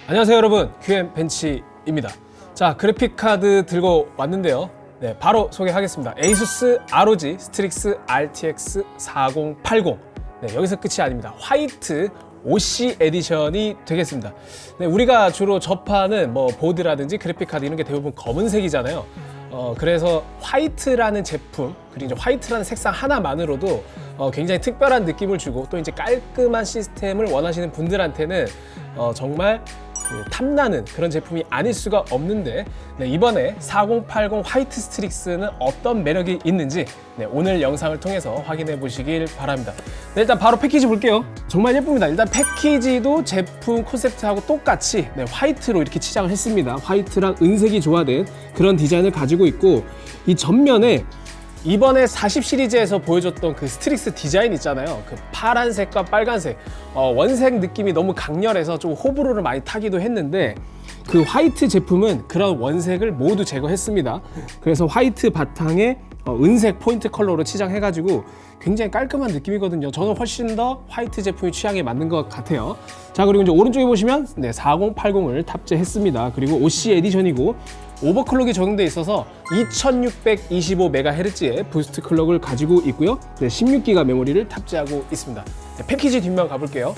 안녕하세요 여러분, QM벤치입니다. 자, 그래픽카드 들고 왔는데요. 네, 바로 소개하겠습니다. ASUS ROG 스트릭스 RTX 4080. 네, 여기서 끝이 아닙니다. 화이트 OC 에디션이 되겠습니다. 네, 우리가 주로 접하는 뭐 보드라든지 그래픽카드 이런 게 대부분 검은색이잖아요. 그래서 화이트라는 제품, 그리고 이제 화이트라는 색상 하나만으로도 굉장히 특별한 느낌을 주고, 또 이제 깔끔한 시스템을 원하시는 분들한테는 정말 탐나는 그런 제품이 아닐 수가 없는데, 네, 이번에 4080 화이트 스트릭스는 어떤 매력이 있는지 오늘 영상을 통해서 확인해 보시길 바랍니다. 네, 일단 바로 패키지 볼게요. 정말 예쁩니다. 일단 패키지도 제품 콘셉트하고 똑같이 화이트로 이렇게 치장을 했습니다. 화이트랑 은색이 조화된 그런 디자인을 가지고 있고, 이 전면에 이번에 40 시리즈에서 보여줬던 그 스트릭스 디자인 있잖아요. 그 파란색과 빨간색, 원색 느낌이 너무 강렬해서 좀 호불호를 많이 타기도 했는데, 그 화이트 제품은 그런 원색을 모두 제거했습니다. 그래서 화이트 바탕에 은색 포인트 컬러로 치장해가지고 굉장히 깔끔한 느낌이거든요. 저는 훨씬 더 화이트 제품이 취향에 맞는 것 같아요. 자, 그리고 이제 오른쪽에 보시면 4080을 탑재했습니다. 그리고 OC 에디션이고 오버클럭이 적용되어 있어서 2625MHz의 부스트 클럭을 가지고 있고요. 16기가 메모리를 탑재하고 있습니다. 패키지 뒷면 가볼게요.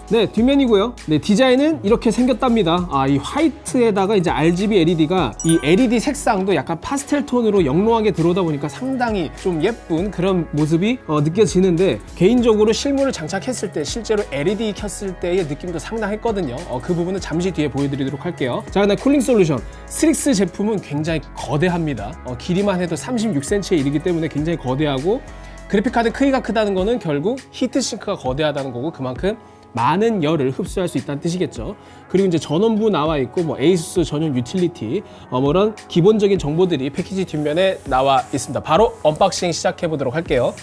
네, 뒷면이고요. 네, 디자인은 이렇게 생겼답니다. 이 화이트에다가 이제 RGB LED가 이 LED 색상도 약간 파스텔 톤으로 영롱하게 들어오다 보니까 상당히 좀 예쁜 그런 모습이 느껴지는데, 개인적으로 실물을 장착했을 때 실제로 LED 켰을 때의 느낌도 상당했거든요. 그 부분은 잠시 뒤에 보여드리도록 할게요. 자, 그다음 쿨링 솔루션. 스트릭스 제품은 굉장히 거대합니다. 길이만 해도 36cm에 이르기 때문에 굉장히 거대하고, 그래픽카드 크기가 크다는 거는 결국 히트싱크가 거대하다는 거고, 그만큼 많은 열을 흡수할 수 있다는 뜻이겠죠. 그리고 이제 전원부 나와 있고, 뭐 ASUS 전용 유틸리티, 뭐 이런 기본적인 정보들이 패키지 뒷면에 나와 있습니다. 바로 언박싱 시작해 보도록 할게요.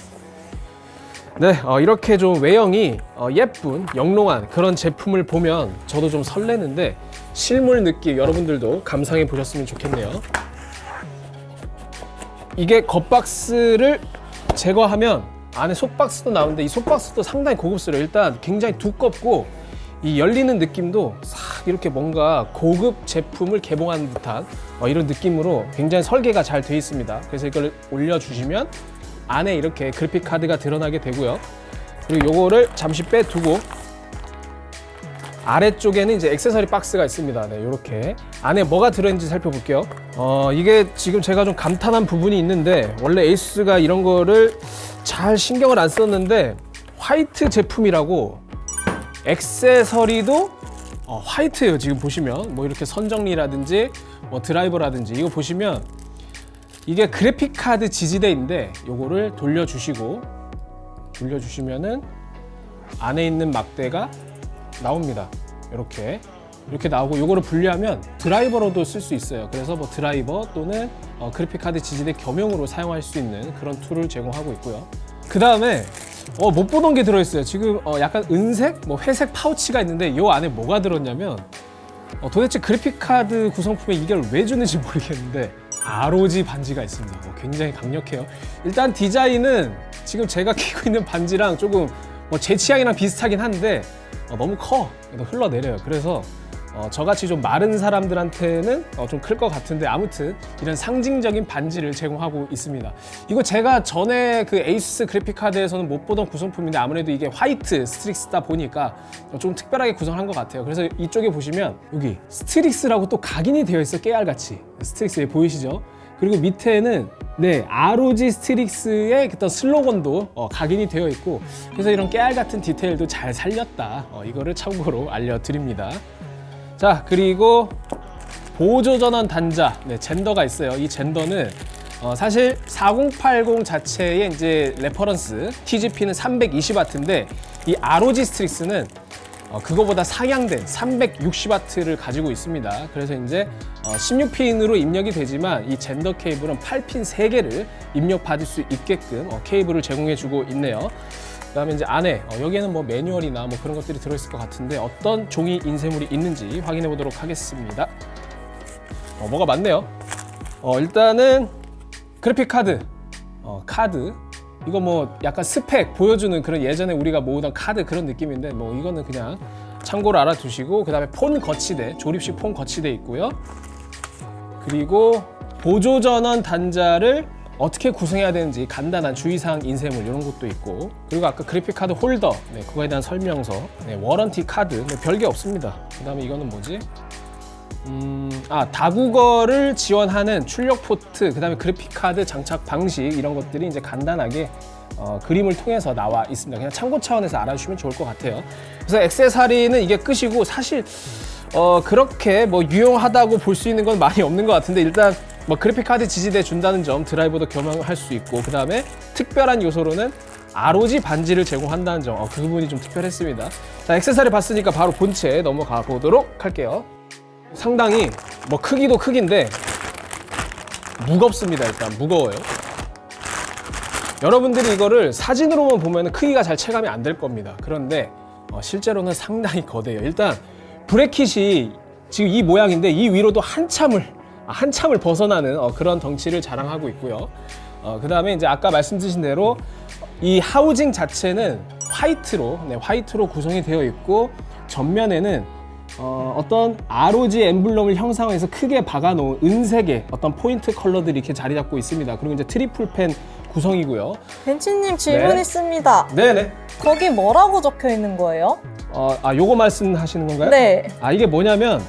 네, 이렇게 좀 외형이 예쁜 영롱한 그런 제품을 보면 저도 좀 설레는데, 실물 느낌 여러분들도 감상해 보셨으면 좋겠네요. 이게 겉박스를 제거하면 안에 속박스도 나오는데, 이 속박스도 상당히 고급스러워요. 일단 굉장히 두껍고, 이 열리는 느낌도 싹 이렇게 뭔가 고급 제품을 개봉한 듯한 이런 느낌으로 굉장히 설계가 잘 되어 있습니다. 그래서 이걸 올려주시면 안에 이렇게 그래픽 카드가 드러나게 되고요. 그리고 요거를 잠시 빼두고 아래쪽에는 이제 액세서리 박스가 있습니다. 네, 이렇게 안에 뭐가 들어있는지 살펴볼게요. 이게 지금 제가 좀 감탄한 부분이 있는데, 원래 에이수스가 이런 거를 잘 신경을 안 썼는데, 화이트 제품이라고 액세서리도 화이트예요. 지금 보시면 뭐 이렇게 선정리라든지 뭐 드라이버라든지 이거 보시면 이게 그래픽 카드 지지대인데, 요거를 돌려주시면은 안에 있는 막대가 나옵니다. 이렇게 나오고, 요거를 분리하면 드라이버로도 쓸 수 있어요. 그래서 뭐 드라이버 또는 그래픽카드 지지대 겸용으로 사용할 수 있는 그런 툴을 제공하고 있고요. 그 다음에 못 보던 게 들어있어요. 지금 약간 은색, 뭐 회색 파우치가 있는데, 요 안에 뭐가 들었냐면 도대체 그래픽카드 구성품에 이걸 왜 주는지 모르겠는데 ROG 반지가 있습니다. 굉장히 강력해요. 일단 디자인은 지금 제가 끼고 있는 반지랑 조금 제 취향이랑 비슷하긴 한데 너무 커. 흘러내려요. 그래서 저같이 좀 마른 사람들한테는 좀 클 것 같은데, 아무튼 이런 상징적인 반지를 제공하고 있습니다. 이거 제가 전에 그 에이수스 그래픽카드에서는 못 보던 구성품인데, 아무래도 이게 화이트 스트릭스다 보니까 좀 특별하게 구성한 것 같아요. 그래서 이쪽에 보시면 여기 스트릭스라고 또 각인이 되어 있어. 깨알같이 스트릭스 보이시죠? 그리고 밑에는 ROG 스트릭스의 어떤 슬로건도 각인이 되어 있고, 그래서 이런 깨알 같은 디테일도 잘 살렸다. 이거를 참고로 알려드립니다. 자, 그리고 보조전원 단자, 젠더가 있어요. 이 젠더는 사실 4080 자체의 이제 레퍼런스 TGP는 320W인데, 이 ROG 스트릭스는 그거보다 상향된 360W를 가지고 있습니다. 그래서 이제 16핀으로 입력이 되지만, 이 젠더 케이블은 8핀 3개를 입력받을 수 있게끔 케이블을 제공해주고 있네요. 그 다음에 이제 안에 여기에는 뭐 매뉴얼이나 뭐 그런 것들이 들어있을 것 같은데, 어떤 종이 인쇄물이 있는지 확인해 보도록 하겠습니다. 뭐가 많네요. 일단은 그래픽 카드, 이거 뭐 약간 스펙 보여주는 그런 예전에 우리가 모으던 카드 그런 느낌인데, 뭐 이거는 그냥 참고로 알아두시고, 그 다음에 폰 거치대, 조립식 폰 거치대 있고요. 그리고 보조전원 단자를 어떻게 구성해야 되는지 간단한 주의사항 인쇄물 이런 것도 있고, 그리고 아까 그래픽카드 홀더, 네, 그거에 대한 설명서, 네, 워런티 카드, 네, 별게 없습니다. 그 다음에 이거는 뭐지? 다국어를 지원하는 출력 포트, 그 다음에 그래픽카드 장착 방식, 이런 것들이 이제 간단하게 그림을 통해서 나와 있습니다. 그냥 참고 차원에서 알아주시면 좋을 것 같아요. 그래서 액세서리는 이게 끝이고, 사실 그렇게 뭐 유용하다고 볼 수 있는 건 많이 없는 것 같은데, 일단 뭐 그래픽카드 지지대 준다는 점, 드라이버도 겸용할 수 있고, 그 다음에 특별한 요소로는 ROG 반지를 제공한다는 점, 그 부분이 좀 특별했습니다. 자, 액세서리 봤으니까 바로 본체 넘어가 보도록 할게요. 상당히 뭐 크기도 크긴데 무겁습니다. 일단 무거워요. 여러분들이 이거를 사진으로만 보면 크기가 잘 체감이 안 될 겁니다. 그런데 실제로는 상당히 거대해요. 일단 브래킷이 지금 이 모양인데 이 위로도 한참을 벗어나는 그런 덩치를 자랑하고 있고요. 그 다음에 이제 아까 말씀드린 대로 이 하우징 자체는 화이트로 구성이 되어 있고, 전면에는 어떤 ROG 엠블럼을 형상화해서 크게 박아놓은 은색의 어떤 포인트 컬러들이 이렇게 자리 잡고 있습니다. 그리고 이제 트리플 펜 구성이고요. 벤치님 질문 있습니다. 네네. 거기 뭐라고 적혀 있는 거예요? 요거 말씀하시는 건가요? 네. 이게 뭐냐면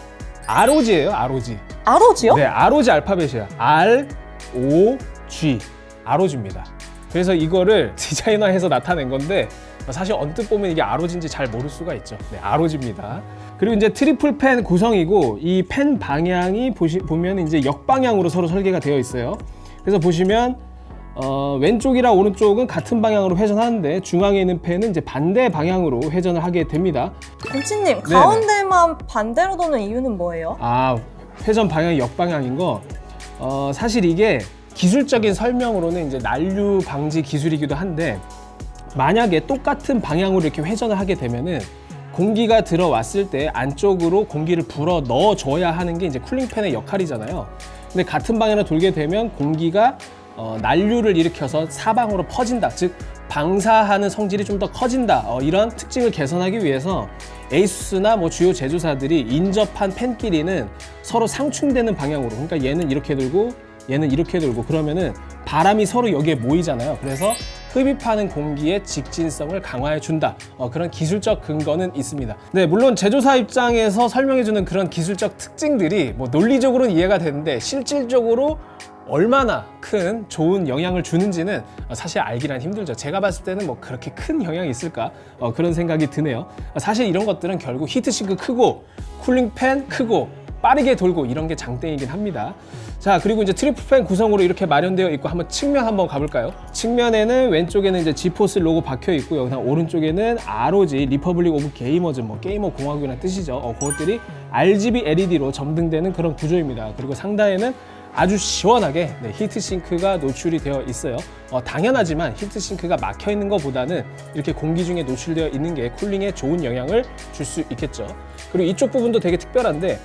ROG예요, ROG. ROG요? 네, ROG 알파벳이에요. ROG. ROG입니다. 그래서 이거를 디자이너해서 나타낸 건데, 사실 언뜻 보면 이게 ROG인지 잘 모를 수가 있죠. 네, ROG입니다. 그리고 이제 트리플 펜 구성이고, 이 펜 방향이 보면 이제 역방향으로 서로 설계가 되어 있어요. 그래서 보시면 왼쪽이랑 오른쪽은 같은 방향으로 회전하는데, 중앙에 있는 펜은 이제 반대 방향으로 회전을 하게 됩니다. 벤치님, 가운데만 반대로 도는 이유는 뭐예요? 회전 방향이 역방향인 거, 사실 이게 기술적인 설명으로는 이제 난류 방지 기술이기도 한데, 만약에 똑같은 방향으로 이렇게 회전을 하게 되면은 공기가 들어왔을 때 안쪽으로 공기를 불어 넣어줘야 하는 게 이제 쿨링팬의 역할이잖아요. 근데 같은 방향으로 돌게 되면 공기가 난류를 일으켜서 사방으로 퍼진다, 즉 방사하는 성질이 좀 더 커진다, 이런 특징을 개선하기 위해서 에이수스나 뭐 주요 제조사들이 인접한 펜끼리는 서로 상충되는 방향으로, 그러니까 얘는 이렇게 돌고 얘는 이렇게 돌고, 그러면은 바람이 서로 여기에 모이잖아요. 그래서 흡입하는 공기의 직진성을 강화해 준다, 그런 기술적 근거는 있습니다. 네, 물론 제조사 입장에서 설명해 주는 그런 기술적 특징들이 뭐 논리적으로는 이해가 되는데, 실질적으로 얼마나 큰 좋은 영향을 주는지는 사실 알기란 힘들죠. 제가 봤을 때는 뭐 그렇게 큰 영향이 있을까, 그런 생각이 드네요. 사실 이런 것들은 결국 히트싱크 크고 쿨링팬 크고 빠르게 돌고, 이런 게 장땡이긴 합니다. 자, 그리고 이제 트리플 팬 구성으로 이렇게 마련되어 있고, 한번 측면 한번 가볼까요? 측면에는 왼쪽에는 이제 지포스 로고 박혀 있고요. 그다음 오른쪽에는 ROG 리퍼블릭 오브 게이머즈, 뭐 게이머 공화국이라는 뜻이죠. 그것들이 RGB LED로 점등되는 그런 구조입니다. 그리고 상단에는 아주 시원하게 히트싱크가 노출이 되어 있어요. 당연하지만 히트싱크가 막혀 있는 것보다는 이렇게 공기 중에 노출되어 있는 게 쿨링에 좋은 영향을 줄 수 있겠죠. 그리고 이쪽 부분도 되게 특별한데,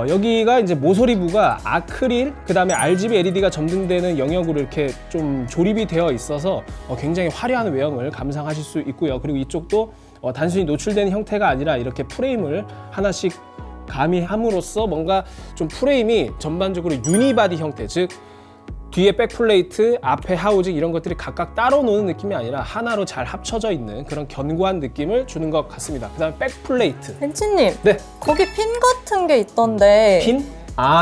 여기가 이제 모서리부가 아크릴, 그 다음에 RGB LED가 점등되는 영역으로 이렇게 좀 조립이 되어 있어서 굉장히 화려한 외형을 감상하실 수 있고요. 그리고 이쪽도 단순히 노출되는 형태가 아니라 이렇게 프레임을 하나씩 가미함으로써 뭔가 좀 프레임이 전반적으로 유니바디 형태, 즉 뒤에 백플레이트, 앞에 하우징, 이런 것들이 각각 따로 노는 느낌이 아니라 하나로 잘 합쳐져 있는 그런 견고한 느낌을 주는 것 같습니다. 그 다음에 백플레이트. 벤치님, 네. 거기 핀 같은 게 있던데. 핀?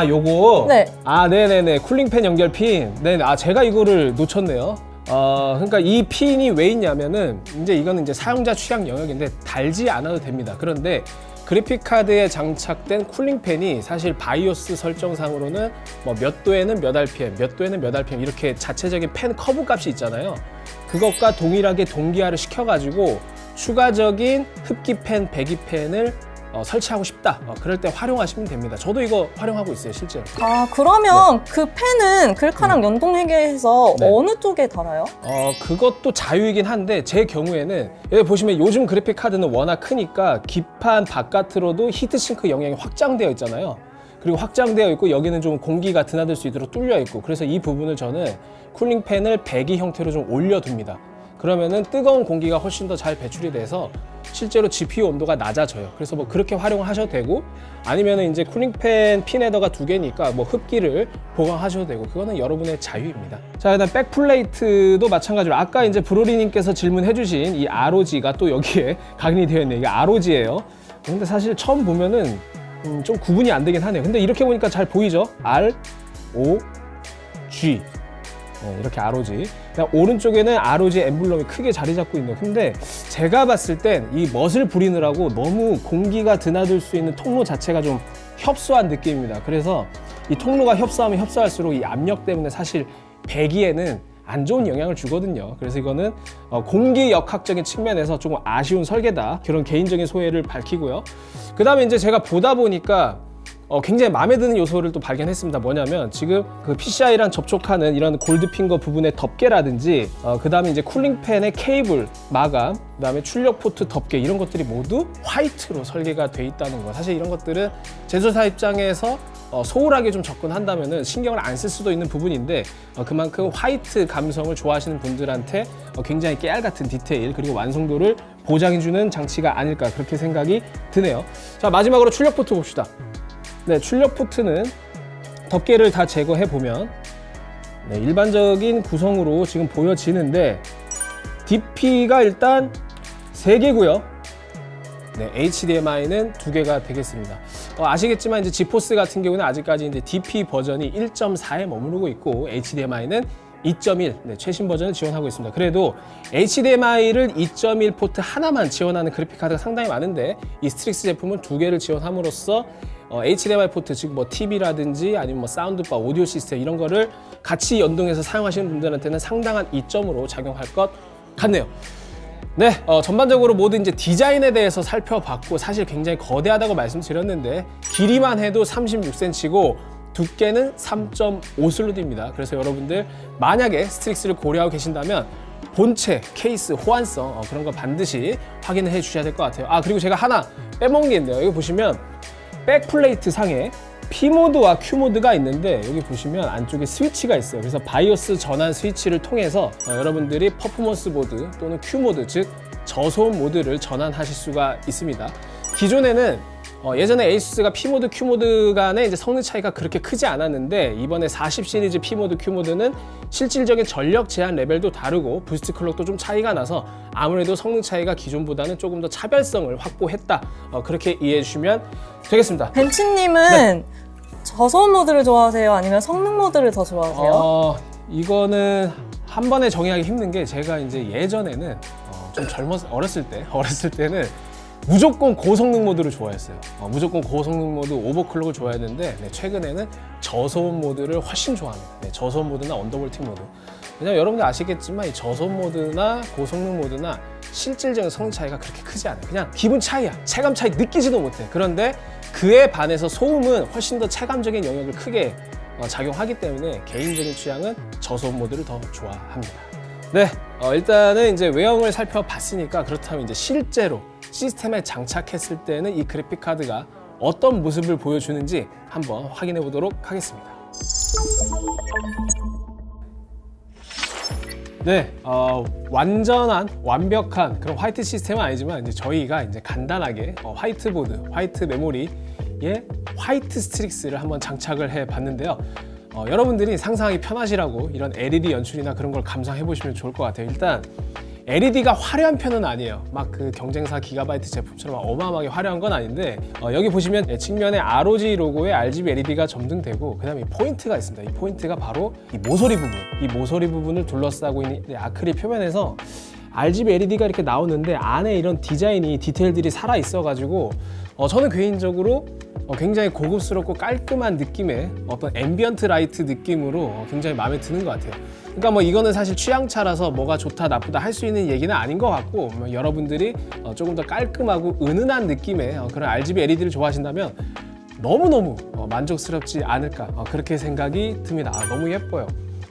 요거? 네. 네네네. 쿨링팬 연결 핀. 네네. 제가 이거를 놓쳤네요. 그러니까 이 핀이 왜 있냐면은, 이거는 이제 사용자 취향 영역인데 달지 않아도 됩니다. 그런데 그래픽카드에 장착된 쿨링팬이 사실 바이오스 설정상으로는 뭐 몇 도에는 몇 RPM, 몇 도에는 몇 RPM, 이렇게 자체적인 팬 커브 값이 있잖아요. 그것과 동일하게 동기화를 시켜가지고 추가적인 흡기팬, 배기팬을 설치하고 싶다, 그럴 때 활용하시면 됩니다. 저도 이거 활용하고 있어요, 실제로. 그러면 그 펜은 글카랑 연동해서 네. 어느 쪽에 달아요? 그것도 자유이긴 한데, 제 경우에는 여기 보시면 요즘 그래픽 카드는 워낙 크니까 기판 바깥으로도 히트싱크 영역이 확장되어 있잖아요. 그리고 확장되어 있고 여기는 좀 공기가 드나들 수 있도록 뚫려 있고, 그래서 이 부분을 저는 쿨링팬을 배기 형태로 좀 올려둡니다. 그러면은 뜨거운 공기가 훨씬 더 잘 배출이 돼서 실제로 GPU 온도가 낮아져요. 그래서 뭐 그렇게 활용하셔도 되고, 아니면은 이제 쿨링팬 핀 헤더가 2개니까 뭐 흡기를 보강하셔도 되고, 그거는 여러분의 자유입니다. 자, 일단 백플레이트도 마찬가지로 아까 이제 브로리님께서 질문해주신 이 ROG가 또 여기에 각인이 되어 있네요. 이게 ROG예요. 근데 사실 처음 보면은 좀 구분이 안 되긴 하네요. 근데 이렇게 보니까 잘 보이죠? ROG. 이렇게 ROG. 오른쪽에는 ROG 엠블럼이 크게 자리 잡고 있네요. 근데 제가 봤을 땐 이 멋을 부리느라고 너무 공기가 드나들 수 있는 통로 자체가 좀 협소한 느낌입니다. 그래서 이 통로가 협소하면 협소할수록 이 압력 때문에 사실 배기에는 안 좋은 영향을 주거든요. 그래서 이거는 공기 역학적인 측면에서 조금 아쉬운 설계다, 그런 개인적인 소회를 밝히고요. 그 다음에 이제 제가 보다 보니까 굉장히 마음에 드는 요소를 또 발견했습니다. 뭐냐면 지금 그 PCI랑 접촉하는 이런 골드핑거 부분의 덮개라든지 그 다음에 이제 쿨링팬의 케이블 마감, 그 다음에 출력 포트 덮개, 이런 것들이 모두 화이트로 설계가 돼 있다는 거. 사실 이런 것들은 제조사 입장에서 소홀하게 좀 접근한다면은 신경을 안 쓸 수도 있는 부분인데, 그만큼 화이트 감성을 좋아하시는 분들한테 굉장히 깨알 같은 디테일 그리고 완성도를 보장해주는 장치가 아닐까, 그렇게 생각이 드네요. 자, 마지막으로 출력 포트 봅시다. 네, 출력 포트는 덮개를 다 제거해 보면 일반적인 구성으로 지금 보여지는데, DP가 일단 3개고요. 네, HDMI는 2개가 되겠습니다. 아시겠지만 이제 지포스 같은 경우는 아직까지 이제 DP 버전이 1.4에 머무르고 있고, HDMI는 2.1, 네, 최신 버전을 지원하고 있습니다. 그래도 HDMI를 2.1 포트 하나만 지원하는 그래픽카드가 상당히 많은데, 이 스트릭스 제품은 2개를 지원함으로써 HDMI 포트, 즉 뭐 TV라든지 아니면 뭐 사운드바, 오디오 시스템 이런 거를 같이 연동해서 사용하시는 분들한테는 상당한 이점으로 작용할 것 같네요. 네, 전반적으로 모든 이제 디자인에 대해서 살펴봤고, 사실 굉장히 거대하다고 말씀드렸는데 길이만 해도 36cm고 두께는 3.5슬롯입니다. 그래서 여러분들 만약에 스트릭스를 고려하고 계신다면 본체, 케이스, 호환성 그런 거 반드시 확인을 해 주셔야 될 것 같아요. 그리고 제가 하나 빼먹은 게 있는데요. 여기 보시면 백플레이트 상에 P모드와 Q모드가 있는데, 여기 보시면 안쪽에 스위치가 있어요. 그래서 바이오스 전환 스위치를 통해서 여러분들이 퍼포먼스 모드 또는 Q모드, 즉 저소음 모드를 전환하실 수가 있습니다. 기존에는 예전에 에이수스가 P모드, Q모드 간의 이제 성능 차이가 그렇게 크지 않았는데, 이번에 40 시리즈 P모드, Q모드는 실질적인 전력 제한 레벨도 다르고 부스트 클럭도 좀 차이가 나서 아무래도 성능 차이가 기존보다는 조금 더 차별성을 확보했다, 그렇게 이해해 주시면 되겠습니다. 벤치님은 네. 저소음 모드를 좋아하세요? 아니면 성능 모드를 더 좋아하세요? 이거는 한 번에 정의하기 힘든 게, 제가 이제 예전에는 좀 어렸을 때는 무조건 고성능 모드를 좋아했어요. 무조건 고성능 모드, 오버클럭을 좋아했는데, 네, 최근에는 저소음 모드를 훨씬 좋아합니다. 네, 저소음 모드나 언더볼팅 모드. 왜냐면 여러분들 아시겠지만 이 저소음 모드나 고성능 모드나 실질적인 성능 차이가 그렇게 크지 않아요. 그냥 기분 차이야. 체감 차이 느끼지도 못해. 그런데 그에 반해서 소음은 훨씬 더 체감적인 영역을 크게 작용하기 때문에 개인적인 취향은 저소음 모드를 더 좋아합니다. 네, 일단은 이제 외형을 살펴봤으니까, 그렇다면 이제 실제로 시스템에 장착했을 때는 이 그래픽 카드가 어떤 모습을 보여주는지 한번 확인해 보도록 하겠습니다. 네, 완전한 완벽한 그런 화이트 시스템은 아니지만, 이제 저희가 이제 간단하게 화이트보드, 화이트 메모리에 화이트 스트릭스를 한번 장착을 해 봤는데요. 여러분들이 상상하기 편하시라고 이런 LED 연출이나 그런 걸 감상해 보시면 좋을 것 같아요. 일단 LED가 화려한 편은 아니에요. 막 그 경쟁사 기가바이트 제품처럼 어마어마하게 화려한 건 아닌데, 여기 보시면 측면에 ROG 로고에 RGB LED가 점등되고, 그 다음에 포인트가 있습니다. 이 포인트가 바로 이 모서리 부분, 이 모서리 부분을 둘러싸고 있는 아크릴 표면에서 RGB LED가 이렇게 나오는데, 안에 이런 디자인이, 디테일들이 살아 있어 가지고 저는 개인적으로 굉장히 고급스럽고 깔끔한 느낌의 어떤 앰비언트 라이트 느낌으로 굉장히 마음에 드는 것 같아요. 그러니까 뭐 이거는 사실 취향차라서 뭐가 좋다 나쁘다 할 수 있는 얘기는 아닌 것 같고, 여러분들이 조금 더 깔끔하고 은은한 느낌의 그런 RGB LED를 좋아하신다면 너무너무 만족스럽지 않을까, 그렇게 생각이 듭니다. 너무 예뻐요.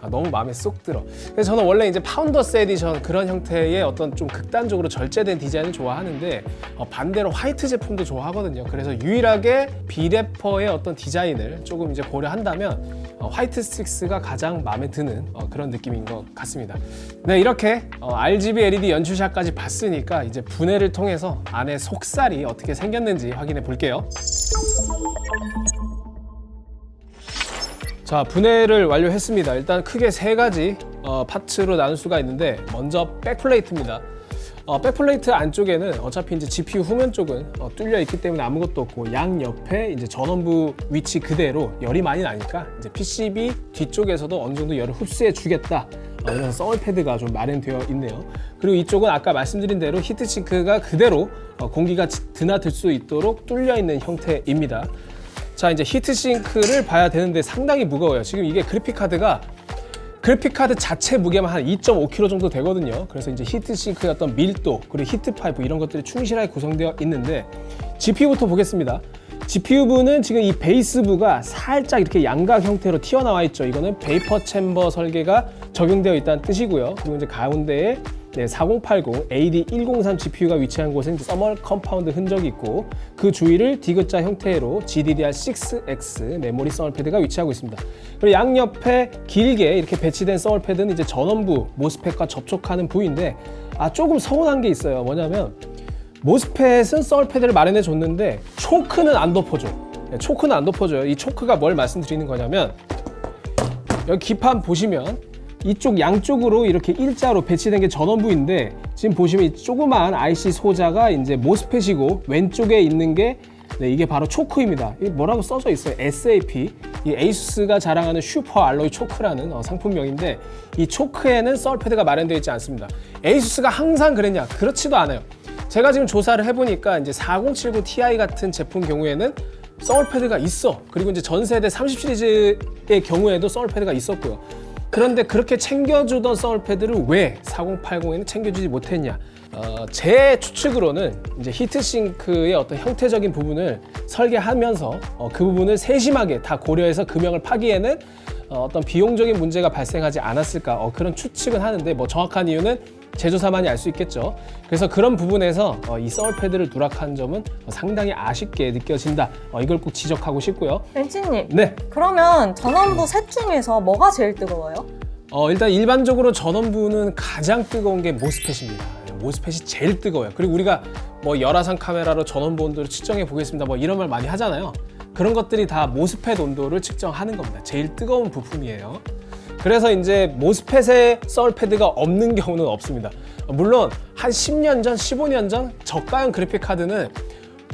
너무 마음에 쏙 들어. 그래서 저는 원래 이제 파운더스 에디션 그런 형태의 어떤 좀 극단적으로 절제된 디자인을 좋아하는데 반대로 화이트 제품도 좋아하거든요. 그래서 유일하게 비래퍼의 어떤 디자인을 조금 이제 고려한다면 화이트 스틱스가 가장 마음에 드는 그런 느낌인 것 같습니다. 네, 이렇게 RGB LED 연출샷까지 봤으니까 이제 분해를 통해서 안에 속살이 어떻게 생겼는지 확인해 볼게요. 자, 분해를 완료했습니다. 일단 크게 세 가지 파츠로 나눌 수가 있는데, 먼저 백플레이트입니다. 백플레이트 안쪽에는 어차피 이제 GPU 후면 쪽은 뚫려 있기 때문에 아무것도 없고, 양 옆에 이제 전원부 위치 그대로 열이 많이 나니까 이제 PCB 뒤쪽에서도 어느 정도 열을 흡수해 주겠다, 이런 썰 패드가 좀 마련되어 있네요. 그리고 이쪽은 아까 말씀드린 대로 히트싱크가 그대로 공기가 드나들 수 있도록 뚫려 있는 형태입니다. 자, 이제 히트싱크를 봐야 되는데 상당히 무거워요. 지금 이게 그래픽카드 자체 무게만 한 2.5kg 정도 되거든요. 그래서 이제 히트싱크의 어떤 밀도, 그리고 히트파이프 이런 것들이 충실하게 구성되어 있는데, GPU부터 보겠습니다. GPU부는 지금 이 베이스부가 살짝 이렇게 양각 형태로 튀어나와 있죠. 이거는 베이퍼 챔버 설계가 적용되어 있다는 뜻이고요. 그리고 이제 가운데에 4080 AD103 GPU가 위치한 곳에 이제 서멀 컴파운드 흔적이 있고, 그 주위를 디귿자 형태로 GDDR6X 메모리 서멀 패드가 위치하고 있습니다. 그리고 양옆에 길게 이렇게 배치된 서멀 패드는 이제 전원부 모스펫과 접촉하는 부위인데, 조금 서운한 게 있어요. 뭐냐면 모스펫은 서멀 패드를 마련해 줬는데 초크는 안 덮어줘. 초크는 안 덮어줘요. 이 초크가 뭘 말씀드리는 거냐면, 여기 기판 보시면 이쪽 양쪽으로 이렇게 일자로 배치된 게 전원부인데, 지금 보시면 이 조그만 IC 소자가 이제 모스펫이고, 왼쪽에 있는 게 이게 바로 초크입니다. 이게 뭐라고 써져 있어요? SAP. 이 에이수스가 자랑하는 슈퍼 알로이 초크라는 상품명인데, 이 초크에는 썰 패드가 마련되어 있지 않습니다. 에이수스가 항상 그랬냐? 그렇지도 않아요. 제가 지금 조사를 해보니까 이제 4070 Ti 같은 제품 경우에는 썰 패드가 있어. 그리고 이제 전 세대 30 시리즈의 경우에도 썰 패드가 있었고요. 그런데 그렇게 챙겨주던 서멀 패드를 왜 4080에는 챙겨주지 못했냐? 제 추측으로는 이제 히트싱크의 어떤 형태적인 부분을 설계하면서 그 부분을 세심하게 다 고려해서 금형을 파기에는 어떤 비용적인 문제가 발생하지 않았을까, 그런 추측은 하는데, 뭐 정확한 이유는 제조사만이 알 수 있겠죠. 그래서 그런 부분에서 이 서멀 패드를 누락한 점은 상당히 아쉽게 느껴진다. 이걸 꼭 지적하고 싶고요. 벤치님, 네. 그러면 전원부 셋 중에서 뭐가 제일 뜨거워요? 일단 일반적으로 전원부는 가장 뜨거운 게 모스펫입니다. 모스펫이 제일 뜨거워요. 그리고 우리가 뭐 열화상 카메라로 전원부 온도를 측정해 보겠습니다, 뭐 이런 말 많이 하잖아요. 그런 것들이 다 모스펫 온도를 측정하는 겁니다. 제일 뜨거운 부품이에요. 그래서 이제 모스펫에 썰 패드가 없는 경우는 없습니다. 물론 한 10년 전, 15년 전 저가형 그래픽 카드는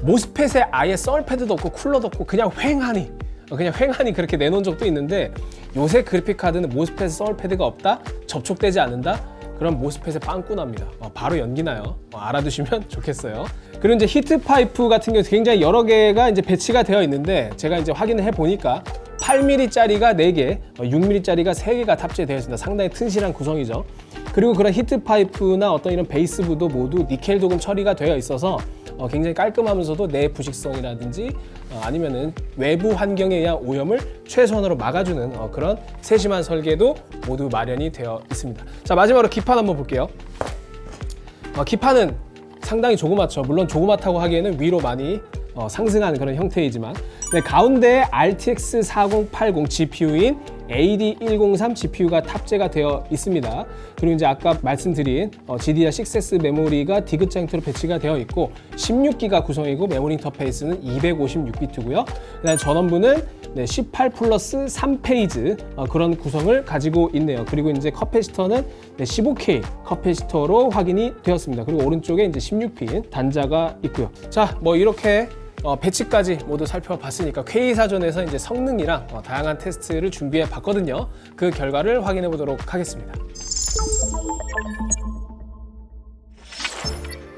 모스펫에 아예 썰 패드도 없고 쿨러도 없고 그냥 휑하니 그렇게 내놓은 적도 있는데, 요새 그래픽 카드는 모스펫에 썰 패드가 없다, 접촉되지 않는다, 그럼 모스펫에 빵꾸 납니다. 바로 연기 나요. 알아두시면 좋겠어요. 그리고 이제 히트 파이프 같은 경우 굉장히 여러 개가 이제 배치가 되어 있는데, 제가 이제 확인을 해 보니까 8mm짜리가 4개, 6mm짜리가 3개가 탑재되어 있습니다. 상당히 튼실한 구성이죠. 그리고 그런 히트 파이프나 어떤 이런 베이스부도 모두 니켈 도금 처리가 되어 있어서 굉장히 깔끔하면서도 내 부식성이라든지 아니면은 외부 환경에 의한 오염을 최소한으로 막아주는 그런 세심한 설계도 모두 마련이 되어 있습니다. 자, 마지막으로 기판 한번 볼게요. 기판은 상당히 조그맣죠. 물론 조그맣다고 하기에는 위로 많이 상승하는 그런 형태이지만, 가운데에 RTX 4080 GPU인 AD103 GPU가 탑재가 되어 있습니다. 그리고 이제 아까 말씀드린 GDDR6X 메모리가 디귿자 형태로 배치가 되어 있고, 16기가 구성이고 메모리 인터페이스는 256비트고요. 그다음에 전원부는 18 플러스 3페이지 그런 구성을 가지고 있네요. 그리고 이제 커패시터는 15K 커패시터로 확인이 되었습니다. 그리고 오른쪽에 이제 16핀 단자가 있고요. 자, 뭐 이렇게 배치까지 모두 살펴봤으니까 K사전에서 이제 성능이랑 다양한 테스트를 준비해 봤거든요. 그 결과를 확인해 보도록 하겠습니다.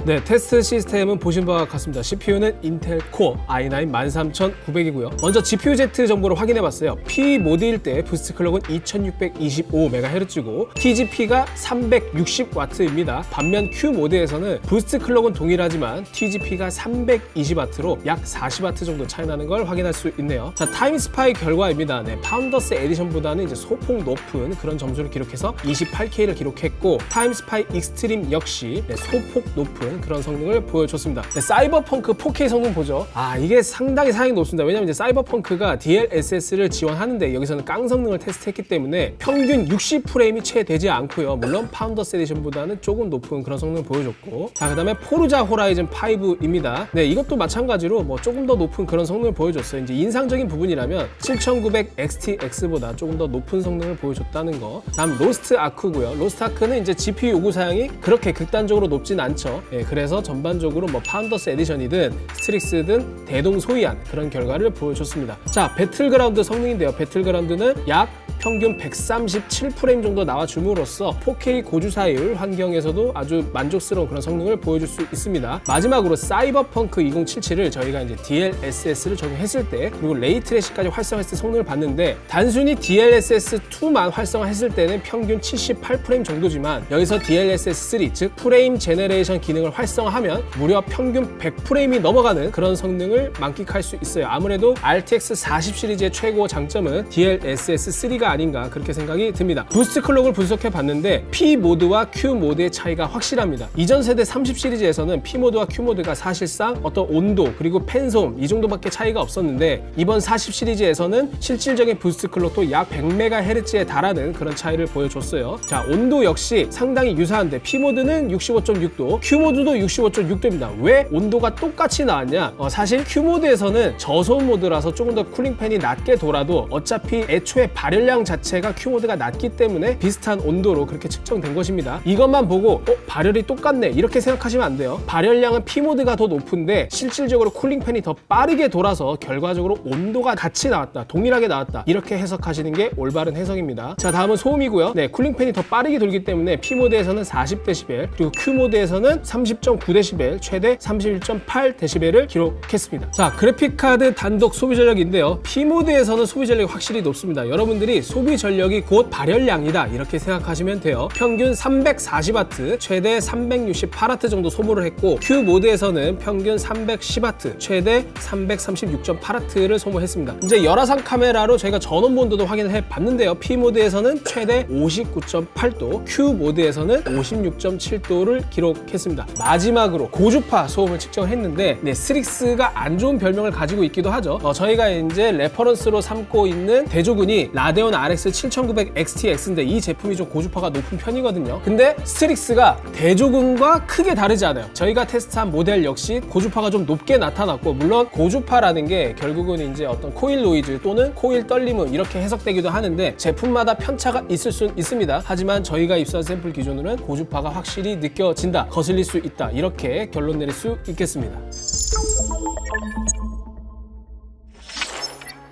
네, 테스트 시스템은 보신 바와 같습니다. CPU는 인텔 코어 i9 13900이고요. 먼저 GPU-Z 정보를 확인해봤어요. P 모드일 때 부스트 클럭은 2625MHz고 TGP가 360W입니다. 반면 Q 모드에서는 부스트 클럭은 동일하지만 TGP가 320W로 약 40W 정도 차이 나는 걸 확인할 수 있네요. 자, 타임스파이 결과입니다. 네, 파운더스 에디션보다는 이제 소폭 높은 그런 점수를 기록해서 28K를 기록했고, 타임스파이 익스트림 역시 네, 소폭 높은 그런 성능을 보여줬습니다. 네, 사이버펑크 4K 성능 보죠. 이게 상당히 높습니다. 왜냐면 이제 사이버펑크가 DLSS를 지원하는데 여기서는 깡 성능을 테스트했기 때문에 평균 60프레임이 채 되지 않고요. 물론 파운더스 에디션보다는 조금 높은 그런 성능을 보여줬고, 자, 그 다음에 포르자 호라이즌 5입니다. 네, 이것도 마찬가지로 뭐 조금 더 높은 그런 성능을 보여줬어요. 이제 인상적인 부분이라면 7900 XTX보다 조금 더 높은 성능을 보여줬다는 거. 다음 로스트 아크고요. 로스트 아크는 이제 GPU 요구 사양이 그렇게 극단적으로 높진 않죠. 예, 그래서 전반적으로 뭐 파운더스 에디션이든 스트릭스든 대동소이한 그런 결과를 보여줬습니다. 자, 배틀그라운드 성능인데요. 배틀그라운드는 약 평균 137프레임 정도 나와줌으로써 4K 고주사율 환경에서도 아주 만족스러운 그런 성능을 보여줄 수 있습니다. 마지막으로 사이버펑크 2077을 저희가 이제 DLSS를 적용했을 때, 그리고 레이트레이싱까지 활성화했을 때 성능을 봤는데, 단순히 DLSS2만 활성화했을 때는 평균 78프레임 정도지만 여기서 DLSS3, 즉 프레임 제너레이션 기능을 활성화하면 무려 평균 100프레임이 넘어가는 그런 성능을 만끽할 수 있어요. 아무래도 RTX 40 시리즈의 최고 장점은 DLSS3가 아닌가 그렇게 생각이 듭니다. 부스트 클럭을 분석해 봤는데 P 모드와 Q 모드의 차이가 확실합니다. 이전 세대 30 시리즈에서는 P 모드와 Q 모드가 사실상 어떤 온도 그리고 펜솜 이 정도밖에 차이가 없었는데, 이번 40 시리즈에서는 실질적인 부스트 클럭도 약 100MHz에 달하는 그런 차이를 보여줬어요. 자, 온도 역시 상당히 유사한데 P 모드는 65.6도, Q 모드도 65.6도입니다. 왜 온도가 똑같이 나왔냐? 사실 Q 모드에서는 저소음 모드라서 조금 더 쿨링팬이 낮게 돌아도 어차피 애초에 발열량 자체가 Q 모드가 낮기 때문에 비슷한 온도로 그렇게 측정된 것입니다. 이것만 보고 발열이 똑같네 이렇게 생각하시면 안 돼요. 발열량은 P 모드가 더 높은데 실질적으로 쿨링팬이 더 빠르게 돌아서 결과적으로 온도가 같이 나왔다, 동일하게 나왔다, 이렇게 해석하시는 게 올바른 해석입니다. 자, 다음은 소음이고요. 네, 쿨링팬이 더 빠르게 돌기 때문에 P 모드에서는 40dB, 그리고 Q 모드에서는 30.9dB, 최대 31.8dB를 기록했습니다. 자, 그래픽카드 단독 소비 전력인데요. P 모드에서는 소비 전력이 확실히 높습니다. 여러분들이 소비 전력이 곧 발열량이다 이렇게 생각하시면 돼요. 평균 340W, 최대 368W 정도 소모를 했고, Q 모드에서는 평균 310W, 최대 336.8W를 소모했습니다. 이제 열화상 카메라로 저희가 전원 본도도 확인을 해봤는데요. P 모드에서는 최대 59.8도, Q 모드에서는 56.7도를 기록했습니다. 마지막으로 고주파 소음을 측정했는데, 네, 스트릭스가 안 좋은 별명을 가지고 있기도 하죠. 저희가 이제 레퍼런스로 삼고 있는 대조군이 라데온 RX 7900 XTX인데 이 제품이 좀 고주파가 높은 편이거든요. 근데 스트릭스가 대조군과 크게 다르지 않아요. 저희가 테스트한 모델 역시 고주파가 좀 높게 나타났고, 물론 고주파라는 게 결국은 이제 어떤 코일 노이즈 또는 코일 떨림 이렇게 해석되기도 하는데 제품마다 편차가 있을 수 있습니다. 하지만 저희가 입수한 샘플 기준으로는 고주파가 확실히 느껴진다, 거슬릴 수 있다, 이렇게 결론 내릴 수 있겠습니다.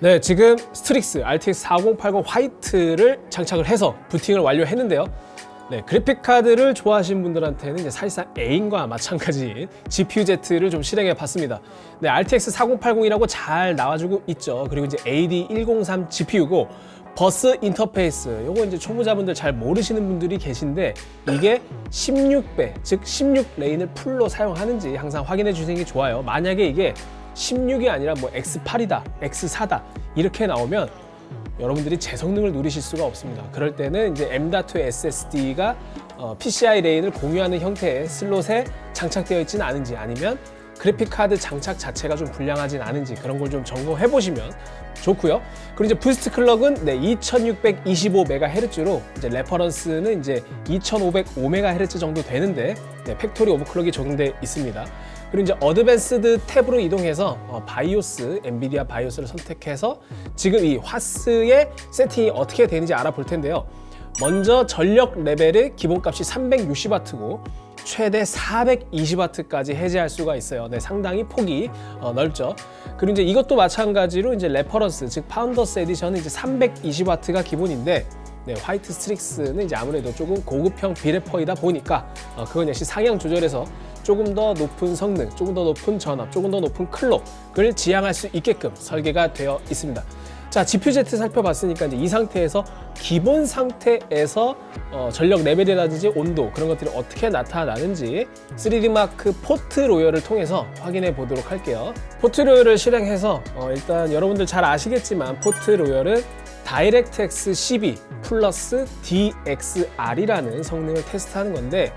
네, 지금 스트릭스 RTX 4080 화이트를 장착을 해서 부팅을 완료했는데요. 네, 그래픽카드를 좋아하시는 분들한테는 이제 사실상 애인과 마찬가지인 GPU-Z를 좀 실행해 봤습니다. 네, RTX 4080이라고 잘 나와주고 있죠. 그리고 이제 AD103 GPU고, 버스 인터페이스, 요거 이제 초보자분들 잘 모르시는 분들이 계신데, 이게 16배, 즉 16레인을 풀로 사용하는지 항상 확인해 주시는 게 좋아요. 만약에 이게 16이 아니라 뭐 X8이다, X4다 이렇게 나오면 여러분들이 제 성능을 누리실 수가 없습니다. 그럴 때는 이제 M.2 SSD가 PCI 레인을 공유하는 형태의 슬롯에 장착되어 있지는 않은지, 아니면 그래픽카드 장착 자체가 좀 불량하진 않은지 그런 걸 좀 점검해 보시면 좋고요. 그리고 이제 부스트 클럭은 네, 2625MHz로 이제 레퍼런스는 이제 2505MHz 정도 되는데, 네, 팩토리 오버클럭이 적용되어 있습니다. 그리고 이제 어드밴스드 탭으로 이동해서 바이오스, 엔비디아 바이오스를 선택해서 지금 이 화스의 세팅이 어떻게 되는지 알아볼 텐데요. 먼저 전력 레벨의 기본값이 360W고 최대 420W까지 해제할 수가 있어요. 네, 상당히 폭이 넓죠. 그리고 이제 이것도 마찬가지로 이제 레퍼런스, 즉 파운더스 에디션은 이제 320W가 기본인데, 네, 화이트 스트릭스는 이제 아무래도 조금 고급형 비래퍼이다 보니까 그건 역시 상향 조절해서 조금 더 높은 성능, 조금 더 높은 전압, 조금 더 높은 클럭을 지향할 수 있게끔 설계가 되어 있습니다. 자, GPU-Z 살펴봤으니까 이제 이 상태에서 기본 상태에서 전력 레벨이라든지 온도 그런 것들이 어떻게 나타나는지 3D마크 포트 로열을 통해서 확인해 보도록 할게요. 포트 로열을 실행해서 일단 여러분들 잘 아시겠지만 포트 로열은 DirectX 12 플러스 DXR이라는 성능을 테스트하는 건데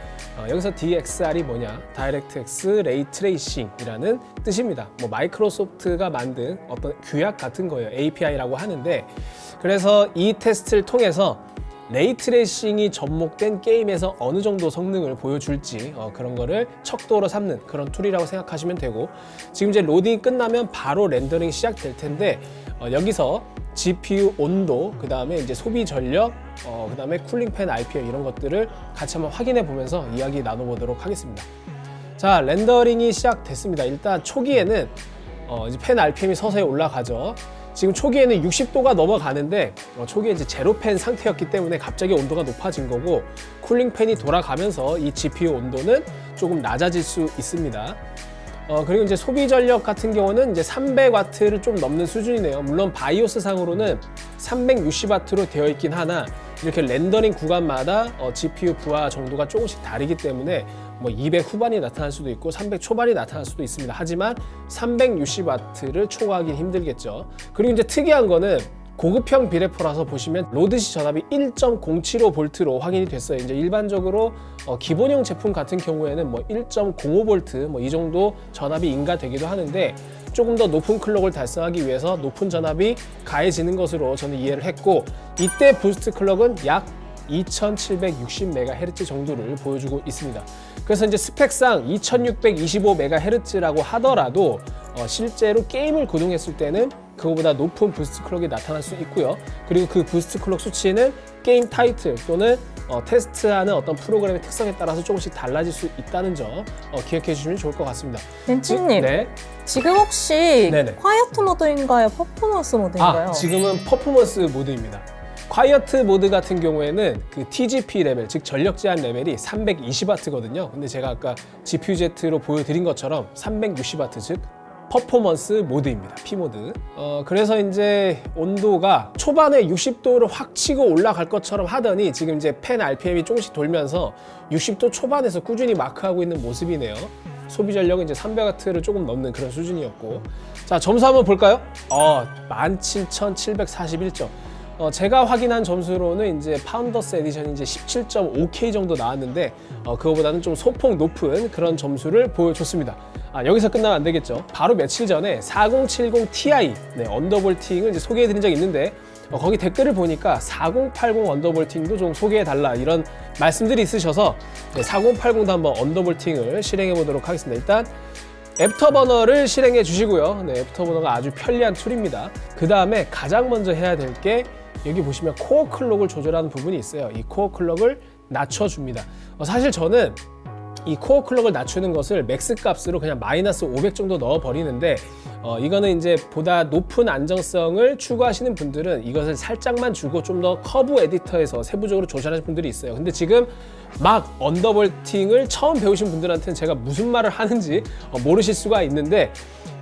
여기서 DXR이 뭐냐? DirectX Ray Tracing이라는 뜻입니다. 뭐 마이크로소프트가 만든 어떤 규약 같은 거예요. API라고 하는데 그래서 이 테스트를 통해서 레이 트레이싱이 접목된 게임에서 어느 정도 성능을 보여줄지 그런 거를 척도로 삼는 그런 툴이라고 생각하시면 되고 지금 이제 로딩이 끝나면 바로 렌더링이 시작될 텐데 여기서 GPU 온도, 그 다음에 이제 소비 전력, 그 다음에 쿨링팬 RPM 이런 것들을 같이 한번 확인해 보면서 이야기 나눠보도록 하겠습니다. 자, 렌더링이 시작됐습니다. 일단 초기에는 이제 팬 RPM이 서서히 올라가죠. 지금 초기에는 60도가 넘어가는데 초기에 이제 제로팬 상태였기 때문에 갑자기 온도가 높아진 거고 쿨링팬이 돌아가면서 이 GPU 온도는 조금 낮아질 수 있습니다. 그리고 이제 소비 전력 같은 경우는 이제 300W를 좀 넘는 수준이네요. 물론 바이오스 상으로는 360W로 되어 있긴 하나 이렇게 렌더링 구간마다 GPU 부하 정도가 조금씩 다르기 때문에 뭐 200 후반이 나타날 수도 있고 300 초반이 나타날 수도 있습니다. 하지만 360W를 초과하기 힘들겠죠. 그리고 이제 특이한 거는 고급형 비래퍼라서 보시면 로드시 전압이 1.075V로 확인이 됐어요. 이제 일반적으로 기본형 제품 같은 경우에는 뭐 1.05V 뭐 이 정도 전압이 인가되기도 하는데 조금 더 높은 클럭을 달성하기 위해서 높은 전압이 가해지는 것으로 저는 이해를 했고 이때 부스트 클럭은 약 2760MHz 정도를 보여주고 있습니다. 그래서 이제 스펙상 2625MHz라고 하더라도 실제로 게임을 구동했을 때는 그거보다 높은 부스트 클럭이 나타날 수 있고요. 그리고 그 부스트 클럭 수치는 게임 타이틀 또는 테스트하는 어떤 프로그램의 특성에 따라서 조금씩 달라질 수 있다는 점 기억해 주시면 좋을 것 같습니다. 벤치님, 네. 지금 혹시 네네. 콰이어트 모드인가요? 퍼포먼스 모드인가요? 지금은 퍼포먼스 모드입니다. 콰이어트 모드 같은 경우에는 그 TGP 레벨, 즉 전력 제한 레벨이 320W거든요. 근데 제가 아까 GPU-Z로 보여드린 것처럼 360W, 즉 퍼포먼스 모드입니다. P모드. 그래서 이제 온도가 초반에 60도를 확 치고 올라갈 것처럼 하더니 지금 이제 팬 RPM이 조금씩 돌면서 60도 초반에서 꾸준히 마크하고 있는 모습이네요. 소비 전력은 이제 300W를 조금 넘는 그런 수준이었고. 자, 점수 한번 볼까요? 17741점. 제가 확인한 점수로는 이제 파운더스 에디션이 이제 17.5K 정도 나왔는데 그거보다는 좀 소폭 높은 그런 점수를 보여줬습니다. 여기서 끝나면 안 되겠죠. 바로 며칠 전에 4070 Ti 언더볼팅을 이제 소개해드린 적이 있는데 거기 댓글을 보니까 4080 언더볼팅도 좀 소개해달라 이런 말씀들이 있으셔서 4080도 한번 언더볼팅을 실행해 보도록 하겠습니다. 일단 애프터버너를 실행해 주시고요. 애프터버너가 아주 편리한 툴입니다. 그 다음에 가장 먼저 해야 될 게 여기 보시면 코어 클럭을 조절하는 부분이 있어요. 이 코어 클럭을 낮춰줍니다. 사실 저는 이 코어 클럭을 낮추는 것을 맥스 값으로 그냥 마이너스 500 정도 넣어 버리는데 이거는 이제 보다 높은 안정성을 추구하시는 분들은 이것을 살짝만 주고 좀 더 커브 에디터에서 세부적으로 조절하시는 분들이 있어요. 근데 지금 막 언더볼팅을 처음 배우신 분들한테는 제가 무슨 말을 하는지 모르실 수가 있는데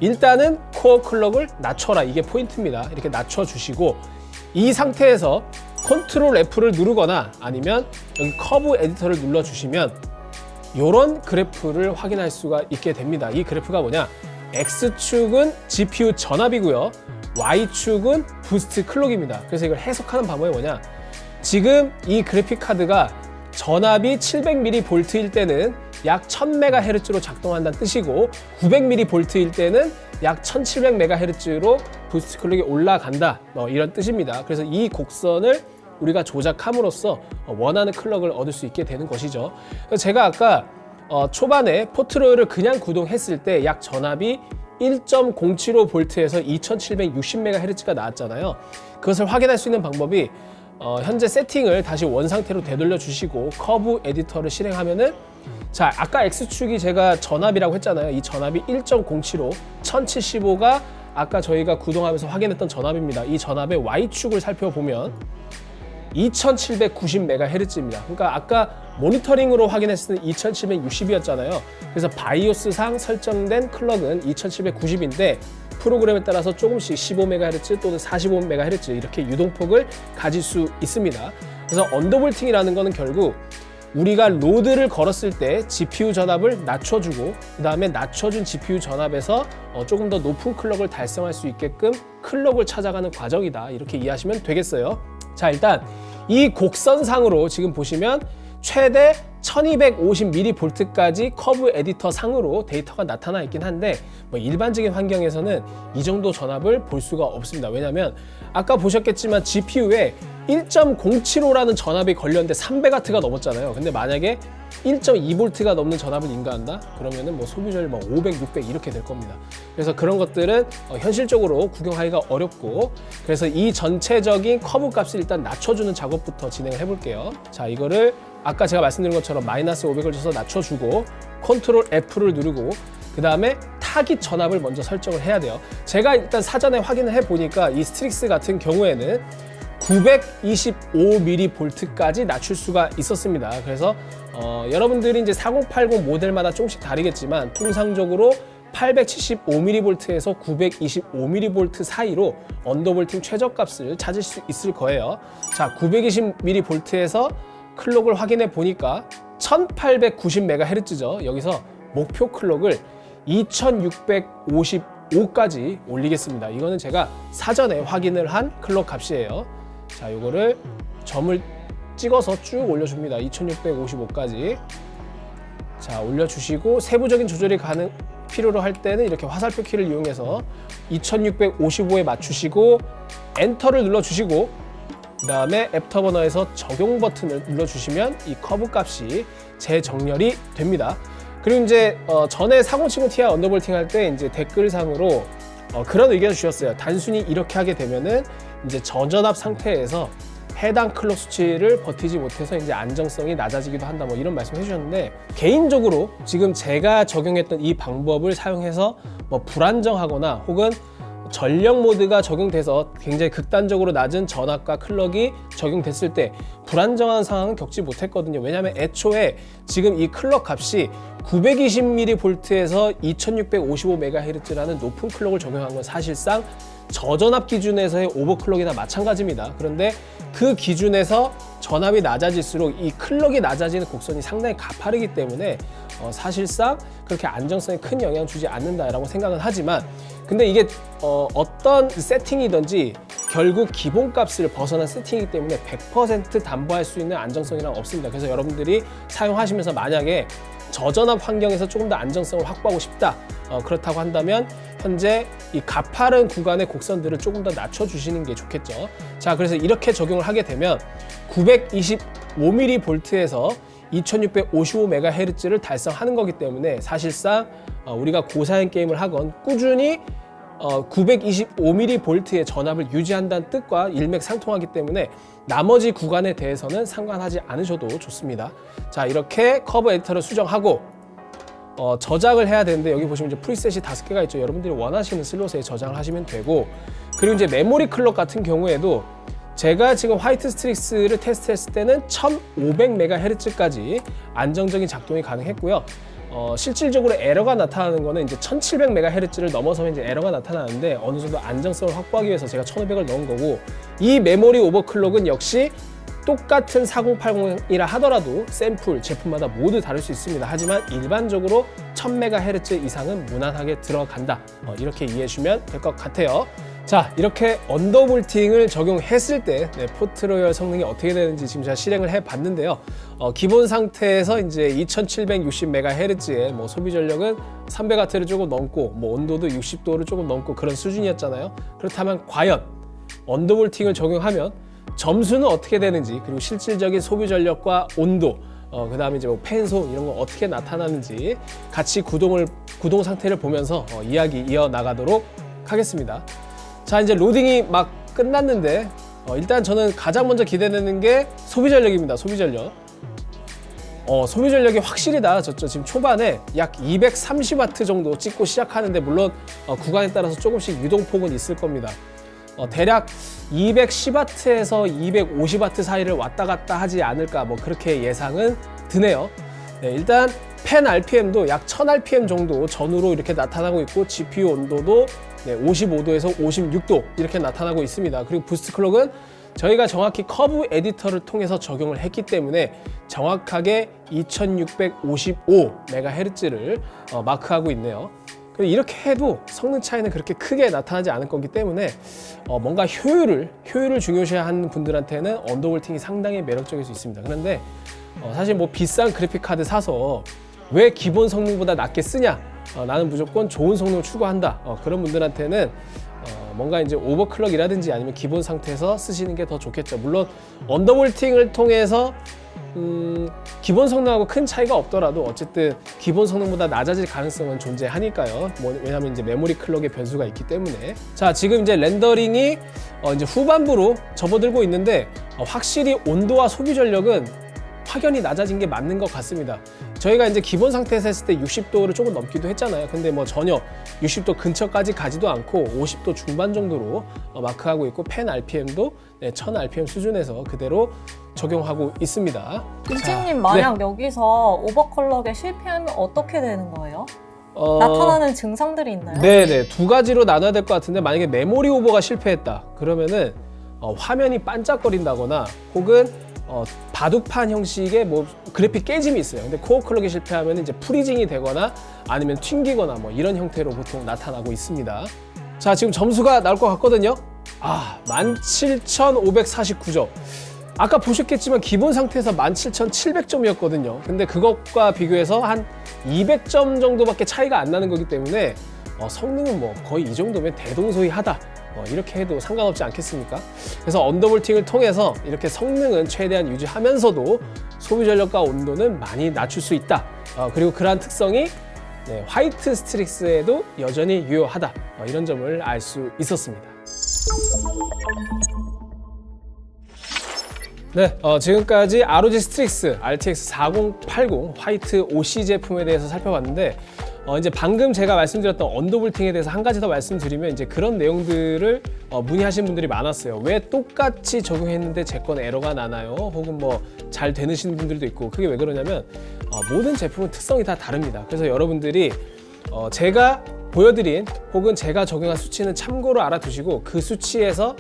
일단은 코어 클럭을 낮춰라, 이게 포인트입니다. 이렇게 낮춰주시고 이 상태에서 컨트롤 F를 누르거나 아니면 여기 커브 에디터를 눌러주시면 이런 그래프를 확인할 수가 있게 됩니다. 이 그래프가 뭐냐? X축은 GPU 전압이고요. Y축은 부스트 클럭입니다. 그래서 이걸 해석하는 방법이 뭐냐? 지금 이 그래픽 카드가 전압이 700mV일 때는 약 1000MHz로 작동한다는 뜻이고 900mV일 때는 약 1700MHz로 부스트 클럭이 올라간다, 이런 뜻입니다. 그래서 이 곡선을 우리가 조작함으로써 원하는 클럭을 얻을 수 있게 되는 것이죠. 그래서 제가 아까 초반에 포트로이를 그냥 구동했을 때 약 전압이 1.075V에서 2760MHz가 나왔잖아요. 그것을 확인할 수 있는 방법이 현재 세팅을 다시 원상태로 되돌려 주시고 커브 에디터를 실행하면은 자, 아까 X축이 제가 전압이라고 했잖아요. 이 전압이 1.075, 1075가 아까 저희가 구동하면서 확인했던 전압입니다. 이 전압의 Y축을 살펴보면 2790MHz입니다. 그러니까 아까 모니터링으로 확인했을 때 2760이었잖아요. 그래서 바이오스상 설정된 클럭은 2790인데 프로그램에 따라서 조금씩 15MHz 또는 45MHz 이렇게 유동폭을 가질 수 있습니다. 그래서 언더볼팅이라는 거는 결국 우리가 로드를 걸었을 때 GPU 전압을 낮춰주고 그 다음에 낮춰준 GPU 전압에서 조금 더 높은 클럭을 달성할 수 있게끔 클럭을 찾아가는 과정이다, 이렇게 이해하시면 되겠어요. 자, 일단 이 곡선상으로 지금 보시면 최대 1250mV까지 커브 에디터 상으로 데이터가 나타나 있긴 한데 뭐 일반적인 환경에서는 이 정도 전압을 볼 수가 없습니다. 왜냐하면 아까 보셨겠지만 GPU에 1.075라는 전압이 걸렸는데 300W가 넘었잖아요. 근데 만약에 1.2V가 넘는 전압을 인가한다? 그러면은 뭐 소비율 뭐 500, 600 이렇게 될 겁니다. 그래서 그런 것들은 현실적으로 구경하기가 어렵고, 그래서 이 전체적인 커브 값을 일단 낮춰주는 작업부터 진행을 해볼게요. 자, 이거를 아까 제가 말씀드린 것처럼 마이너스 500을 줘서 낮춰주고 컨트롤 F를 누르고 그 다음에 타깃 전압을 먼저 설정을 해야 돼요. 제가 일단 사전에 확인을 해보니까 이 스트릭스 같은 경우에는 925mV까지 낮출 수가 있었습니다. 그래서 여러분들이 이제 4080 모델마다 조금씩 다르겠지만 통상적으로 875mV에서 925mV 사이로 언더볼팅 최저값을 찾을 수 있을 거예요. 자, 920mV에서 클럭을 확인해 보니까 1890MHz죠. 여기서 목표 클럭을 2655까지 올리겠습니다. 이거는 제가 사전에 확인을 한 클럭 값이에요. 자, 요거를 점을 찍어서 쭉 올려줍니다. 2655까지. 자, 올려주시고 세부적인 조절이 필요로 할 때는 이렇게 화살표 키를 이용해서 2655에 맞추시고 엔터를 눌러주시고 그 다음에 애프터버너에서 적용 버튼을 눌러주시면 이 커브 값이 재정렬이 됩니다. 그리고 이제 전에 4070 Ti 언더볼팅 할 때 이제 댓글상으로 그런 의견을 주셨어요. 단순히 이렇게 하게 되면은 이제 저전압 상태에서 해당 클럭 수치를 버티지 못해서 이제 안정성이 낮아지기도 한다, 뭐 이런 말씀 해주셨는데, 개인적으로 지금 제가 적용했던 이 방법을 사용해서 뭐 불안정하거나 혹은 전력 모드가 적용돼서 굉장히 극단적으로 낮은 전압과 클럭이 적용됐을 때 불안정한 상황은 겪지 못했거든요. 왜냐하면 애초에 지금 이 클럭 값이 920mV에서 2655MHz라는 높은 클럭을 적용한 건 사실상 저전압 기준에서의 오버클럭이나 마찬가지입니다. 그런데 그 기준에서 전압이 낮아질수록 이 클럭이 낮아지는 곡선이 상당히 가파르기 때문에 사실상 그렇게 안정성에 큰 영향을 주지 않는다라고 생각은 하지만, 근데 이게 어떤 세팅이든지 결국 기본값을 벗어난 세팅이기 때문에 100% 담보할 수 있는 안정성이란 없습니다. 그래서 여러분들이 사용하시면서 만약에 저전압 환경에서 조금 더 안정성을 확보하고 싶다, 그렇다고 한다면 현재 이 가파른 구간의 곡선들을 조금 더 낮춰주시는 게 좋겠죠. 자, 그래서 이렇게 적용을 하게 되면 925mV에서 2655MHz를 달성하는 거기 때문에 사실상 우리가 고사양 게임을 하건 꾸준히 925mV의 전압을 유지한다는 뜻과 일맥상통하기 때문에 나머지 구간에 대해서는 상관하지 않으셔도 좋습니다. 자, 이렇게 커브 에디터를 수정하고 저장을 해야 되는데, 여기 보시면 이제 프리셋이 5개가 있죠. 여러분들이 원하시는 슬롯에 저장을 하시면 되고, 그리고 이제 메모리 클럭 같은 경우에도 제가 지금 화이트 스트릭스를 테스트했을 때는 1500MHz까지 안정적인 작동이 가능했고요. 실질적으로 에러가 나타나는 거는 이제 1700MHz를 넘어서면 이제 에러가 나타나는데 어느 정도 안정성을 확보하기 위해서 제가 1500을 넣은 거고, 이 메모리 오버클럭은 역시 똑같은 4080이라 하더라도 샘플 제품마다 모두 다를 수 있습니다. 하지만 일반적으로 1000MHz 이상은 무난하게 들어간다, 이렇게 이해해 주시면 될 것 같아요. 자, 이렇게 언더볼팅을 적용했을 때 포트로열 성능이 어떻게 되는지 지금 제가 실행을 해 봤는데요. 기본 상태에서 이제 2760MHz의 뭐 소비 전력은 300W를 조금 넘고 뭐 온도도 60도를 조금 넘고 그런 수준이었잖아요. 그렇다면 과연 언더볼팅을 적용하면 점수는 어떻게 되는지, 그리고 실질적인 소비 전력과 온도, 그 다음에 이제 뭐 팬소 이런 거 어떻게 나타나는지 같이 구동 상태를 보면서 이야기 이어나가도록 하겠습니다. 자, 이제 로딩이 막 끝났는데 일단 저는 가장 먼저 기대되는 게 소비 전력입니다. 소비 전력. 소비 전력이 확실히 낮아졌죠. 지금 초반에 약 230W 정도 찍고 시작하는데, 물론 구간에 따라서 조금씩 유동폭은 있을 겁니다. 대략 210W에서 250W 사이를 왔다 갔다 하지 않을까 뭐 그렇게 예상은 드네요. 네, 일단 팬 RPM도 약 1000rpm 정도 전후로 이렇게 나타나고 있고 GPU 온도도 55도에서 56도 이렇게 나타나고 있습니다. 그리고 부스트 클럭은 저희가 정확히 커브 에디터를 통해서 적용을 했기 때문에 정확하게 2655MHz를 마크하고 있네요. 이렇게 해도 성능 차이는 그렇게 크게 나타나지 않을 거기 때문에 뭔가 효율을 중요시하는 분들한테는 언더볼팅이 상당히 매력적일 수 있습니다. 그런데 사실 뭐 비싼 그래픽 카드 사서 왜 기본 성능보다 낮게 쓰냐? 나는 무조건 좋은 성능을 추구한다. 그런 분들한테는 뭔가 이제 오버클럭이라든지 아니면 기본 상태에서 쓰시는 게 더 좋겠죠. 물론 언더볼팅을 통해서 기본 성능하고 큰 차이가 없더라도 어쨌든 기본 성능보다 낮아질 가능성은 존재하니까요. 왜냐하면 이제 메모리 클럭의 변수가 있기 때문에. 자, 지금 이제 렌더링이 이제 후반부로 접어들고 있는데 확실히 온도와 소비 전력은 확연히 낮아진 게 맞는 것 같습니다. 저희가 이제 기본 상태에서 했을 때 60도를 조금 넘기도 했잖아요. 근데 뭐 전혀 60도 근처까지 가지도 않고 50도 중반 정도로 마크하고 있고 팬 RPM도 1000rpm 수준에서 그대로 적용하고 있습니다. 김치님 만약 여기서 오버클럭에 실패하면 어떻게 되는 거예요? 나타나는 증상들이 있나요? 네네, 두 가지로 나눠야 될 것 같은데 만약에 메모리 오버가 실패했다 그러면은 화면이 반짝거린다거나 혹은 바둑판 형식의 뭐 그래픽 깨짐이 있어요. 근데 코어 클럭이 실패하면 이제 프리징이 되거나 아니면 튕기거나 뭐 이런 형태로 보통 나타나고 있습니다. 자, 지금 점수가 나올 것 같거든요. 17,549점. 아까 보셨겠지만 기본 상태에서 17,700점이었거든요. 근데 그것과 비교해서 한 200점 정도밖에 차이가 안 나는 거기 때문에 성능은 뭐 거의 이 정도면 대동소이하다. 이렇게 해도 상관없지 않겠습니까? 그래서 언더볼팅을 통해서 이렇게 성능은 최대한 유지하면서도 소비 전력과 온도는 많이 낮출 수 있다. 그리고 그러한 특성이 화이트 스트릭스에도 여전히 유효하다. 이런 점을 알 수 있었습니다. 네, 지금까지 ROG 스트릭스 RTX 4080 화이트 OC 제품에 대해서 살펴봤는데 이제 방금 제가 말씀드렸던 언더볼팅에 대해서 한 가지 더 말씀드리면 이제 그런 내용들을 문의하신 분들이 많았어요. 왜 똑같이 적용했는데 제 건 에러가 나나요? 혹은 뭐 잘 되시는 분들도 있고. 그게 왜 그러냐면 모든 제품은 특성이 다 다릅니다. 그래서 여러분들이 제가 보여드린 혹은 제가 적용한 수치는 참고로 알아두시고 그 수치에서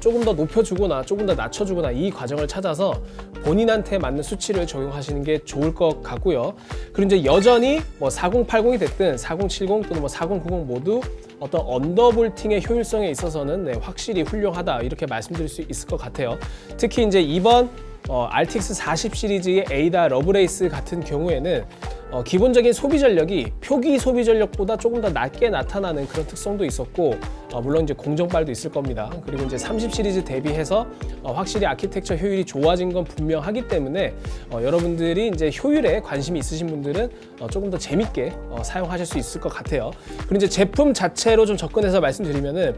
조금 더 높여주거나 조금 더 낮춰주거나 이 과정을 찾아서 본인한테 맞는 수치를 적용하시는 게 좋을 것 같고요. 그리고 이제 여전히 뭐 4080이 됐든 4070 또는 뭐 4090 모두 어떤 언더볼팅의 효율성에 있어서는 확실히 훌륭하다 이렇게 말씀드릴 수 있을 것 같아요. 특히 이제 이번 RTX 40 시리즈의 에이다 러브레이스 같은 경우에는 기본적인 소비 전력이 표기 소비 전력보다 조금 더 낮게 나타나는 그런 특성도 있었고, 물론 이제 공정발도 있을 겁니다. 그리고 이제 30 시리즈 대비해서 확실히 아키텍처 효율이 좋아진 건 분명하기 때문에 여러분들이 이제 효율에 관심이 있으신 분들은 조금 더 재밌게 사용하실 수 있을 것 같아요. 그리고 이제 제품 자체로 좀 접근해서 말씀드리면은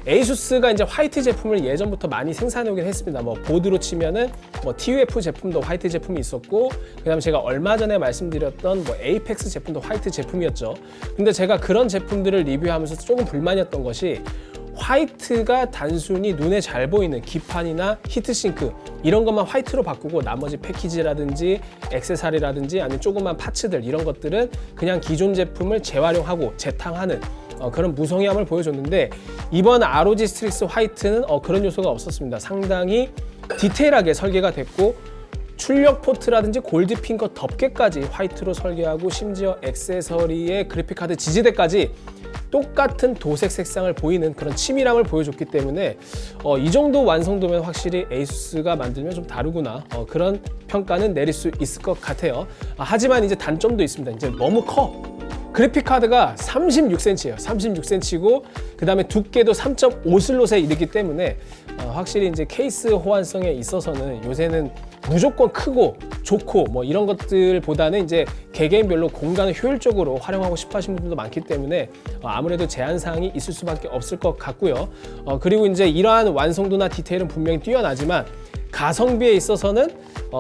에이수스가 이제 화이트 제품을 예전부터 많이 생산해 오긴 했습니다. 뭐 보드로 치면은 뭐 TUF 제품도 화이트 제품이 있었고, 그다음에 제가 얼마 전에 말씀드렸던 뭐 에이펙스 제품도 화이트 제품이었죠. 근데 제가 그런 제품들을 리뷰하면서 조금 불만이었던 것이 화이트가 단순히 눈에 잘 보이는 기판이나 히트싱크 이런 것만 화이트로 바꾸고 나머지 패키지라든지 액세서리라든지 아니면 조그만 파츠들 이런 것들은 그냥 기존 제품을 재활용하고 재탕하는 그런 무성의함을 보여줬는데, 이번 ROG 스트릭스 화이트는 그런 요소가 없었습니다. 상당히 디테일하게 설계가 됐고 출력 포트라든지 골드핑거 덮개까지 화이트로 설계하고 심지어 액세서리의 그래픽카드 지지대까지 똑같은 도색 색상을 보이는 그런 치밀함을 보여줬기 때문에 이 정도 완성도면 확실히 에이수스가 만들면 좀 다르구나 그런 평가는 내릴 수 있을 것 같아요. 하지만 이제 단점도 있습니다. 이제 너무 커. 그래픽 카드가 36cm예요. 36cm고 그 다음에 두께도 3.5슬롯에 이르기 때문에 확실히 이제 케이스 호환성에 있어서는 요새는 무조건 크고 좋고 뭐 이런 것들보다는 이제 개개인별로 공간을 효율적으로 활용하고 싶어 하시는 분들도 많기 때문에 아무래도 제한 사항이 있을 수밖에 없을 것 같고요. 그리고 이제 이러한 완성도나 디테일은 분명히 뛰어나지만 가성비에 있어서는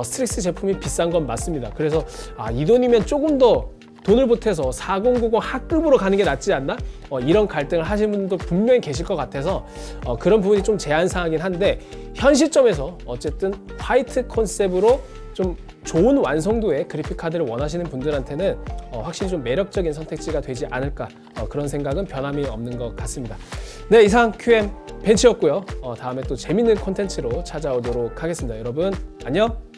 스트릭스 제품이 비싼 건 맞습니다. 그래서 이 돈이면 조금 더 돈을 보태서 4090 하급으로 가는 게 낫지 않나? 이런 갈등을 하시는 분도 분명히 계실 것 같아서 그런 부분이 좀 제한사항이긴 한데 현 시점에서 어쨌든 화이트 컨셉으로 좀 좋은 완성도의 그래픽카드를 원하시는 분들한테는 확실히 좀 매력적인 선택지가 되지 않을까 그런 생각은 변함이 없는 것 같습니다. 네, 이상 QM 벤치였고요. 다음에 또 재밌는 콘텐츠로 찾아오도록 하겠습니다. 여러분 안녕!